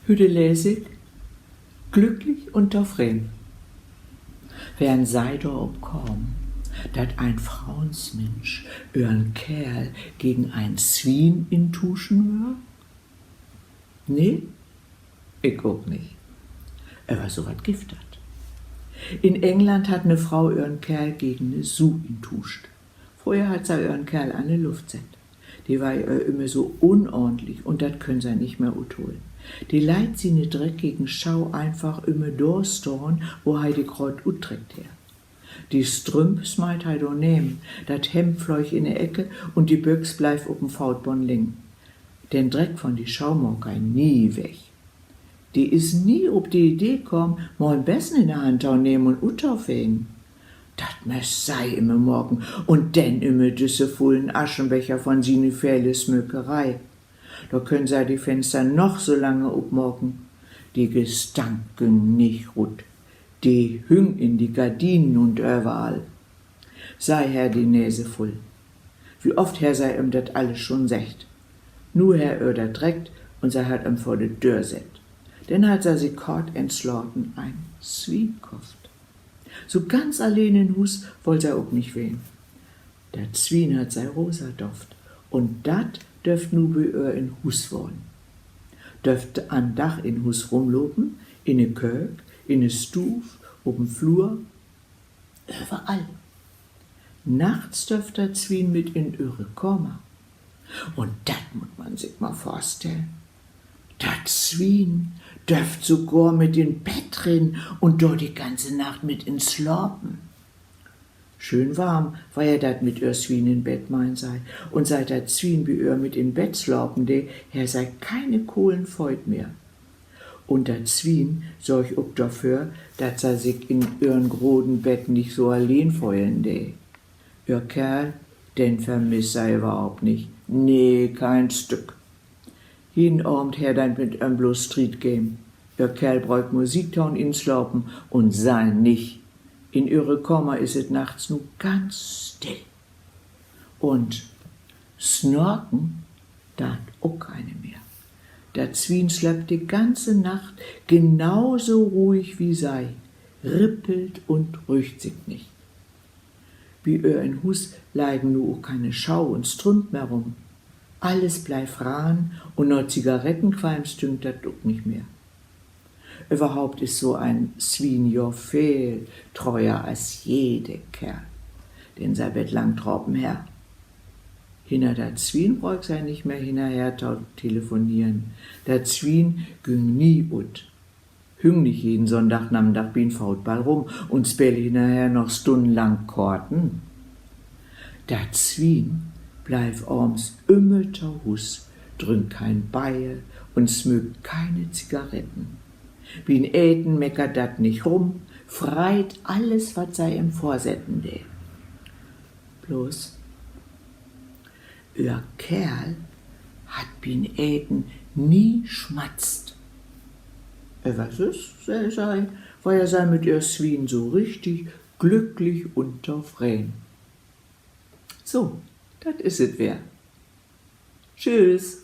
Hüde läsig, glücklich und zufrieden. Wären sei da obkommen, dat ein Frauensmensch ören Kerl gegen ein Zwien in Tuschen wär? Nee, ich auch nicht. Er war so wat giftert. In England hat ne Frau ihren Kerl gegen ne Su intuscht. Vorher hat sie ihren Kerl an ne Luft set. Die war immer so unordentlich und dat können sie nicht mehr utholen. Die leiht sie ne dreckigen Schau einfach immer durchstorn, wo hei die Kreut utträgt her. Die Strümp smeit hei do nehmen, dat Hemd fleuch in ne Ecke und die Büchs bleif op'm Fautborn liegen. Den Dreck von die Schau mag hei nie weg. Die is nie ob die Idee komm, mal ein Bessen in der Hand nehmen und utaufhängen. Dat mes sei immer morgen und denn immer düsse vollen Aschenbecher von sine fähle Smökerei. Da können sei die Fenster noch so lange obmorgen. Die gestanken nicht rut, die hüng in die Gardinen und überall. Sei Herr die Näse voll. Wie oft Herr sei dat alles schon secht. Nur Herr öder dreckt und sei hat vor de Dörr set. Denn hat sie kort entslorten ein Zwien koft. So ganz allein in Hus wollt er auch nicht wehen. Der Zwien hat sei rosa Duft und dat dürft nu bei ihr in Hus wohnen. Dürft an Dach in Hus rumlopen, in ne Kök, in ne Stuf, ob'm Flur, überall. Nachts dürft der Zwien mit in ihre Komma. Und dat muss man sich mal vorstellen. Dat Zwien dürft sogar mit in Bett rin und dort die ganze Nacht mit ins Slorpen. Schön warm war ja dat mit ihr Zwien in Bett mein sei, und seit dat Zwien bei ihr mit in Bett slorpen her sei keine Kohlen feut mehr. Und dat Zwien sorg ob dafür, dat sei sich in ihren groden Bett nicht so allein feuern Ihr Kerl, den vermiss sei überhaupt nicht. Nee, kein Stück. Jeden Abend her dann mit bloß Street Game. Ihr Kerl bräucht Musikton inslaufen und sein nicht. In ihre Komma is es nachts nu ganz still. Und snorken, dat auch keine mehr. Der Zwien schleppt die ganze Nacht genauso ruhig wie sei, rippelt und rücht sich nicht. Wie ihr in Hus leiden nu auch keine Schau und Strümpf mehr rum. Alles bleibt ran und noch Zigarettenqualm stüngt dat auch nicht mehr. Überhaupt ist so ein Zwien jo viel treuer als jede Kerl, den sei Bett lang tropen her. Hinter der Zwien braucht sei nicht mehr hinterher telefonieren. Der Zwien güng nie ut. Hüng nicht jeden Sonntag Nachmittag bin Fautball rum und spell hinterher noch stundenlang Korten. Der Zwien bleib abends immer zu Hus, trink kein Baie und smögt keine Zigaretten. Wie'n Äten meckert dat nicht rum, freit alles, wat sei im Vorsetten Bloß, ihr Kerl hat wie'n Äten nie schmatzt. Was ist, sei, weil er sei mit ihr Zwien so richtig glücklich und zufrieden. So, dat is es wär. Tschüss.